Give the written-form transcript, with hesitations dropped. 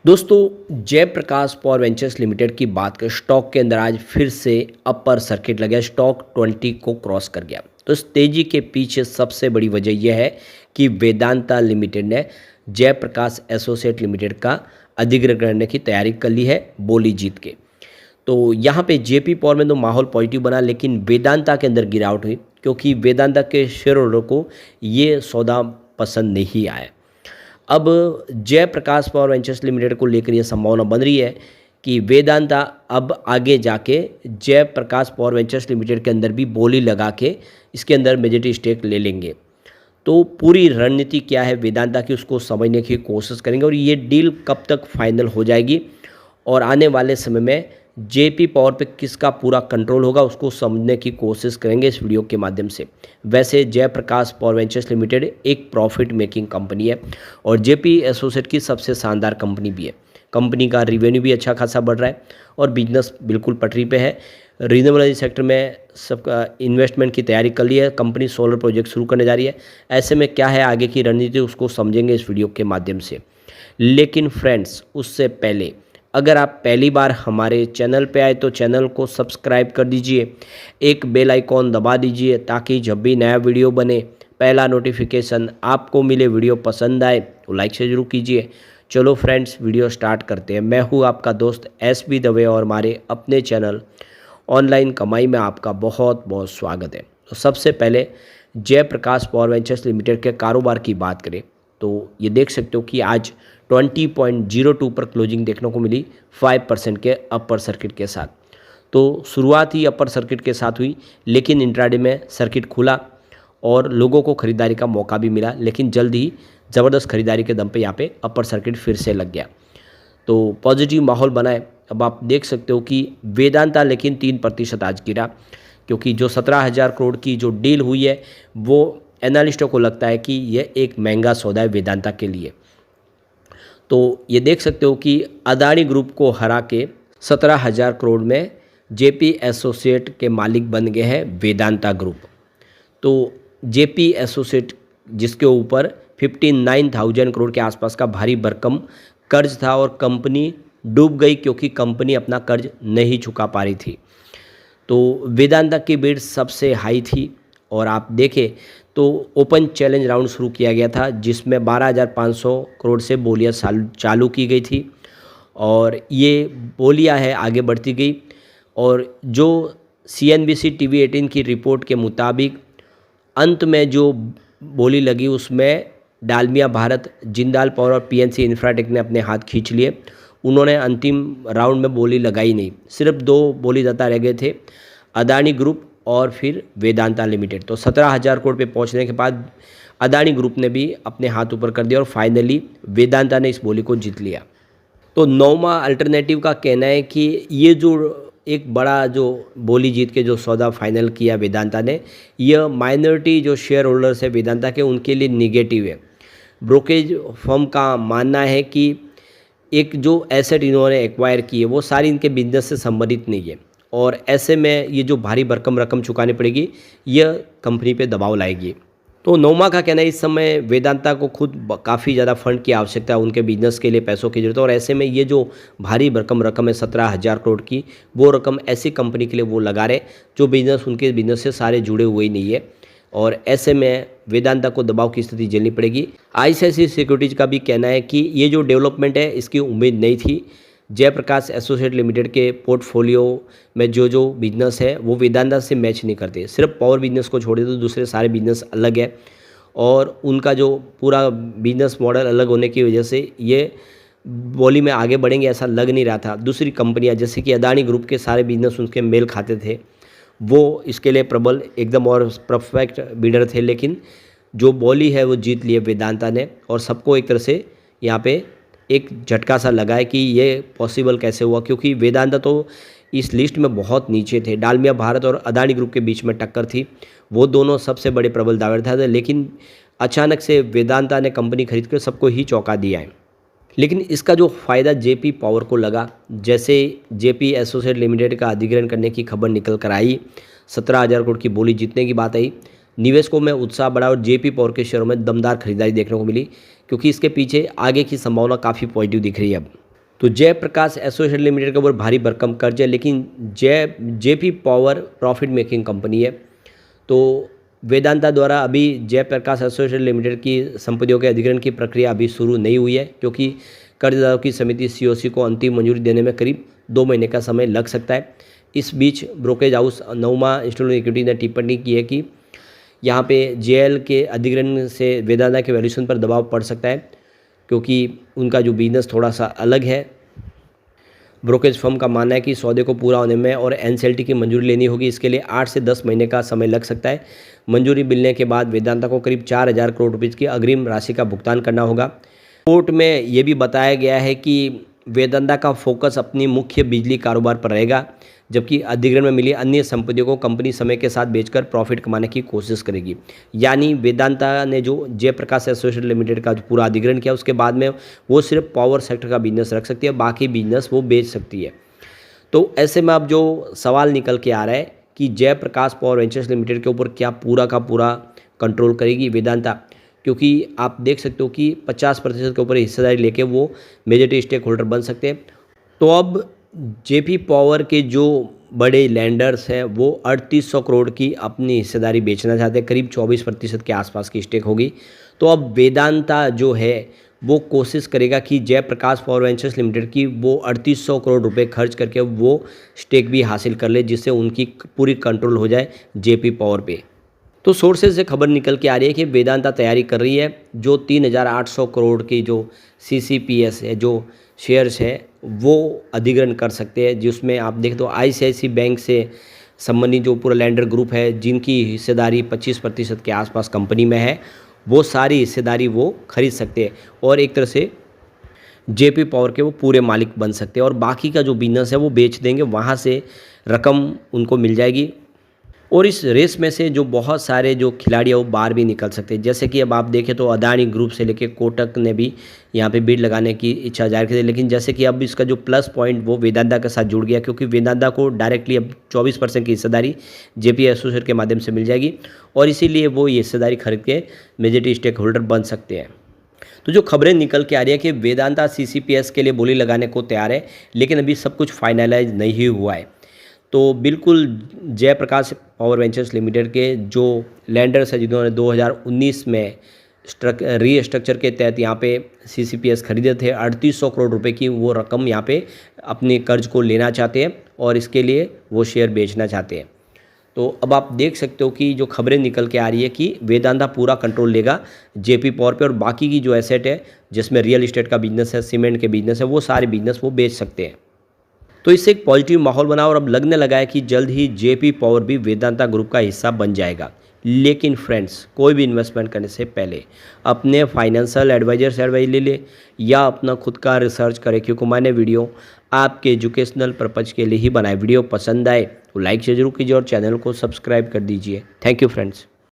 दोस्तों Jayaprakash power ventures limited की बात करें स्टॉक के अंदर आज फिर से अपर सर्किट लग गया। स्टॉक 20 को क्रॉस कर गया। तो इस तेजी के पीछे सबसे बड़ी वजह यह है कि वेदांता लिमिटेड ने जयप्रकाश एसोसिएट लिमिटेड का अधिग्रहण करने की तैयारी कर ली है बोली जीत के। तो यहाँ पे जेपी पावर में तो माहौल पॉजिटिव बना, लेकिन वेदांता के अंदर गिरावट हुई क्योंकि वेदांता के शेयर होल्डर को ये सौदा पसंद नहीं आया। अब जयप्रकाश पावर वेंचर्स लिमिटेड को लेकर यह संभावना बन रही है कि वेदांता अब आगे जाके जयप्रकाश पावर वेंचर्स लिमिटेड के अंदर भी बोली लगा के इसके अंदर मेजॉरिटी स्टेक ले लेंगे। तो पूरी रणनीति क्या है वेदांता की, उसको समझने की कोशिश करेंगे और ये डील कब तक फाइनल हो जाएगी और आने वाले समय में जेपी पावर पे किसका पूरा कंट्रोल होगा उसको समझने की कोशिश करेंगे इस वीडियो के माध्यम से। वैसे जयप्रकाश पावर वेंचर्स लिमिटेड एक प्रॉफिट मेकिंग कंपनी है और जेपी एसोसिएट की सबसे शानदार कंपनी भी है। कंपनी का रिवेन्यू भी अच्छा खासा बढ़ रहा है और बिजनेस बिल्कुल पटरी पे है। रिन्यूएबल सेक्टर में सबका इन्वेस्टमेंट की तैयारी कर ली है। कंपनी सोलर प्रोजेक्ट शुरू करने जा रही है। ऐसे में क्या है आगे की रणनीति उसको समझेंगे इस वीडियो के माध्यम से। लेकिन फ्रेंड्स उससे पहले अगर आप पहली बार हमारे चैनल पे आए तो चैनल को सब्सक्राइब कर दीजिए, एक बेल आइकॉन दबा दीजिए ताकि जब भी नया वीडियो बने पहला नोटिफिकेशन आपको मिले। वीडियो पसंद आए तो लाइक से जरूर कीजिए। चलो फ्रेंड्स वीडियो स्टार्ट करते हैं। मैं हूँ आपका दोस्त एस बी दवे और हमारे अपने चैनल ऑनलाइन कमाई में आपका बहुत बहुत स्वागत है। तो सबसे पहले जयप्रकाश पावर वेंचर्स लिमिटेड के कारोबार की बात करें तो ये देख सकते हो कि आज 20.02 पर क्लोजिंग देखने को मिली 5% के अपर सर्किट के साथ। तो शुरुआत ही अपर सर्किट के साथ हुई, लेकिन इंट्राडे में सर्किट खुला और लोगों को खरीदारी का मौका भी मिला, लेकिन जल्द ही ज़बरदस्त खरीदारी के दम पे यहाँ पे अपर सर्किट फिर से लग गया। तो पॉजिटिव माहौल बना है। अब आप देख सकते हो कि वेदांता लेकिन 3% आज गिरा क्योंकि जो 17,000 करोड़ की जो डील हुई है वो एनालिस्टों को लगता है कि यह एक महंगा सौदा है वेदांता के लिए। तो ये देख सकते हो कि अदानी ग्रुप को हरा के 17,000 करोड़ में जेपी एसोसिएट के मालिक बन गए हैं वेदांता ग्रुप। तो जेपी एसोसिएट जिसके ऊपर 59,000 करोड़ के आसपास का भारी भरकम कर्ज था और कंपनी डूब गई क्योंकि कंपनी अपना कर्ज नहीं चुका पा रही थी। तो वेदांता की बिड सबसे हाई थी और आप देखें तो ओपन चैलेंज राउंड शुरू किया गया था जिसमें 12,500 करोड़ से बोलियां चालू की गई थी और ये बोलियां है आगे बढ़ती गई। और जो CNBC TV 18 की रिपोर्ट के मुताबिक अंत में जो बोली लगी उसमें डालमिया भारत, जिंदाल पावर और PNC इंफ्राटेक ने अपने हाथ खींच लिए। उन्होंने अंतिम राउंड में बोली लगाई नहीं, सिर्फ 2 बोली दाता रह गए थे, अदानी ग्रुप और फिर वेदांता लिमिटेड। तो 17,000 करोड़ पे पहुंचने के बाद अदानी ग्रुप ने भी अपने हाथ ऊपर कर दिया और फाइनली वेदांता ने इस बोली को जीत लिया। तो नौमा अल्टरनेटिव का कहना है कि ये जो एक बड़ा जो बोली जीत के जो सौदा फाइनल किया वेदांता ने, यह माइनॉरिटी जो शेयर होल्डर्स है वेदांता के उनके लिए निगेटिव है। ब्रोकरेज फर्म का मानना है कि एक जो एसेट इन्होंने एक्वायर की है वो सारी इनके बिजनेस से संबंधित नहीं है और ऐसे में ये जो भारी भरकम रकम चुकानी पड़ेगी यह कंपनी पे दबाव लाएगी। तो नोमा का कहना है इस समय वेदांता को खुद काफ़ी ज़्यादा फंड की आवश्यकता है, उनके बिजनेस के लिए पैसों की जरूरत है और ऐसे में ये जो भारी भरकम रकम है 17,000 करोड़ की, वो रकम ऐसी कंपनी के लिए वो लगा रहे जो बिजनेस उनके बिजनेस से सारे जुड़े हुए ही नहीं है और ऐसे में वेदांता को दबाव की स्थिति झेलनी पड़ेगी। ICICI सिक्योरिटीज़ का भी कहना है कि ये जो डेवलपमेंट है इसकी उम्मीद नहीं थी। जयप्रकाश एसोसिएट लिमिटेड के पोर्टफोलियो में जो जो बिजनेस है वो वेदांता से मैच नहीं करते। सिर्फ पावर बिजनेस को छोड़े तो दूसरे सारे बिजनेस अलग है और उनका जो पूरा बिजनेस मॉडल अलग होने की वजह से ये बोली में आगे बढ़ेंगे ऐसा लग नहीं रहा था। दूसरी कंपनियां जैसे कि अदानी ग्रुप के सारे बिजनेस उनके मेल खाते थे, वो इसके लिए प्रबल एकदम और परफेक्ट बिडर थे, लेकिन जो बोली है वो जीत लिए वेदांता ने और सबको एक तरह से यहाँ पे एक झटका सा लगा है कि ये पॉसिबल कैसे हुआ, क्योंकि वेदांता तो इस लिस्ट में बहुत नीचे थे। डालमिया भारत और अदानी ग्रुप के बीच में टक्कर थी, वो दोनों सबसे बड़े प्रबल दावेदार थे, लेकिन अचानक से वेदांता ने कंपनी खरीद कर सबको ही चौंका दिया है। लेकिन इसका जो फ़ायदा जेपी पावर को लगा, जैसे जेपी एसोसिएट लिमिटेड का अधिग्रहण करने की खबर निकल कर आई, 17,000 करोड़ की बोली जीतने की बात आई, निवेशकों में उत्साह बढ़ा और जेपी पावर के शेयरों में दमदार खरीदारी देखने को मिली क्योंकि इसके पीछे आगे की संभावना काफ़ी पॉजिटिव दिख रही है। अब तो जयप्रकाश एसोसिएट लिमिटेड के ऊपर भारी भरकम कर्ज है, लेकिन JP power profit making company है। तो वेदांता द्वारा अभी जयप्रकाश एसोसिएट लिमिटेड की संपत्तियों के अधिग्रहण की प्रक्रिया अभी शुरू नहीं हुई है, क्योंकि कर्जदारों की समिति सीओसी को अंतिम मंजूरी देने में करीब 2 महीने का समय लग सकता है। इस बीच ब्रोकरेज हाउस नौमा इंस्टीट्यूट इक्विटी ने टिप्पणी की है कि यहाँ पे जेएल के अधिग्रहण से वेदांता के वैल्यूएशन पर दबाव पड़ सकता है, क्योंकि उनका जो बिजनेस थोड़ा सा अलग है। ब्रोकरेज फर्म का मानना है कि सौदे को पूरा होने में और एनसीएलटी की मंजूरी लेनी होगी, इसके लिए 8 से 10 महीने का समय लग सकता है। मंजूरी मिलने के बाद वेदांता को करीब 4,000 करोड़ रुपये की अग्रिम राशि का भुगतान करना होगा। कोर्ट में ये भी बताया गया है कि वेदांता का फोकस अपनी मुख्य बिजली कारोबार पर रहेगा, जबकि अधिग्रहण में मिली अन्य संपत्तियों को कंपनी समय के साथ बेचकर प्रॉफिट कमाने की कोशिश करेगी। यानी वेदांता ने जो जयप्रकाश एसोसिएट लिमिटेड का जो पूरा अधिग्रहण किया, उसके बाद में वो सिर्फ पावर सेक्टर का बिजनेस रख सकती है, बाकी बिजनेस वो बेच सकती है। तो ऐसे में अब जो सवाल निकल के आ रहा है कि जयप्रकाश पावर वेंचर्स लिमिटेड के ऊपर क्या पूरा का पूरा कंट्रोल करेगी वेदांता, क्योंकि आप देख सकते हो कि 50% के ऊपर हिस्सेदारी लेके वो मेजॉरिटी स्टेक होल्डर बन सकते हैं। तो अब जेपी पावर के जो बड़े लैंडर्स हैं वो 3800 करोड़ की अपनी हिस्सेदारी बेचना चाहते हैं, करीब 24% के आसपास की स्टेक होगी। तो अब वेदांता जो है वो कोशिश करेगा कि जयप्रकाश पावर वेंचर्स लिमिटेड की वो 3800 करोड़ रुपए खर्च करके वो स्टेक भी हासिल कर ले, जिससे उनकी पूरी कंट्रोल हो जाए जेपी पावर पे। तो सोर्सेज से खबर निकल के आ रही है कि वेदांता तैयारी कर रही है, जो 3800 करोड़ की जो सीसीपीएस है, जो शेयर्स है, वो अधिग्रहण कर सकते हैं, जिसमें आप देख तो आईसीआईसी बैंक से संबंधित जो पूरा लैंडर ग्रुप है, जिनकी हिस्सेदारी 25% के आसपास कंपनी में है, वो सारी हिस्सेदारी वो खरीद सकते हैं और एक तरह से जेपी पावर के वो पूरे मालिक बन सकते हैं, और बाकी का जो बिजनेस है वो बेच देंगे, वहाँ से रकम उनको मिल जाएगी। और इस रेस में से जो बहुत सारे जो खिलाड़ी हैं वो बाहर भी निकल सकते हैं। जैसे कि अब आप देखें तो अदानी ग्रुप से लेके कोटक ने भी यहाँ पे बिड लगाने की इच्छा जाहिर की थी, लेकिन जैसे कि अब इसका जो प्लस पॉइंट वो वेदांता के साथ जुड़ गया, क्योंकि वेदांता को डायरेक्टली अब 24% की हिस्सेदारी जेपी एसोसिएट के माध्यम से मिल जाएगी, और इसीलिए वो ये हिस्सेदारी खरीद के मेजॉरिटी स्टेक होल्डर बन सकते हैं। तो जो खबरें निकल के आ रही है कि वेदांता सीसीपीएस के लिए बोली लगाने को तैयार है, लेकिन अभी सब कुछ फाइनलाइज नहीं हुआ है। तो बिल्कुल जयप्रकाश पावर वेंचर्स लिमिटेड के जो लैंडर्स है, जिन्होंने 2019 में रीस्ट्रक्चर के तहत यहाँ पे सीसीपीएस खरीदे थे 3800 करोड़ रुपए की, वो रकम यहाँ पे अपने कर्ज को लेना चाहते हैं और इसके लिए वो शेयर बेचना चाहते हैं। तो अब आप देख सकते हो कि जो खबरें निकल के आ रही है कि वेदांता पूरा कंट्रोल लेगा जेपी पावर पे, और बाकी की जो एसेट है जिसमें रियल इस्टेट का बिजनेस है, सीमेंट के बिजनेस है, वो सारे बिजनेस वो बेच सकते हैं। तो इससे एक पॉजिटिव माहौल बना और अब लगने लगा है कि जल्द ही जेपी पावर भी वेदांता ग्रुप का हिस्सा बन जाएगा। लेकिन फ्रेंड्स, कोई भी इन्वेस्टमेंट करने से पहले अपने फाइनेंशियल एडवाइजर से एडवाइस ले ले या अपना खुद का रिसर्च करें, क्योंकि मैंने वीडियो आपके एजुकेशनल पर्पज़ के लिए ही बनाए। वीडियो पसंद आए तो लाइक से जरूर कीजिए और चैनल को सब्सक्राइब कर दीजिए। Thank you friends.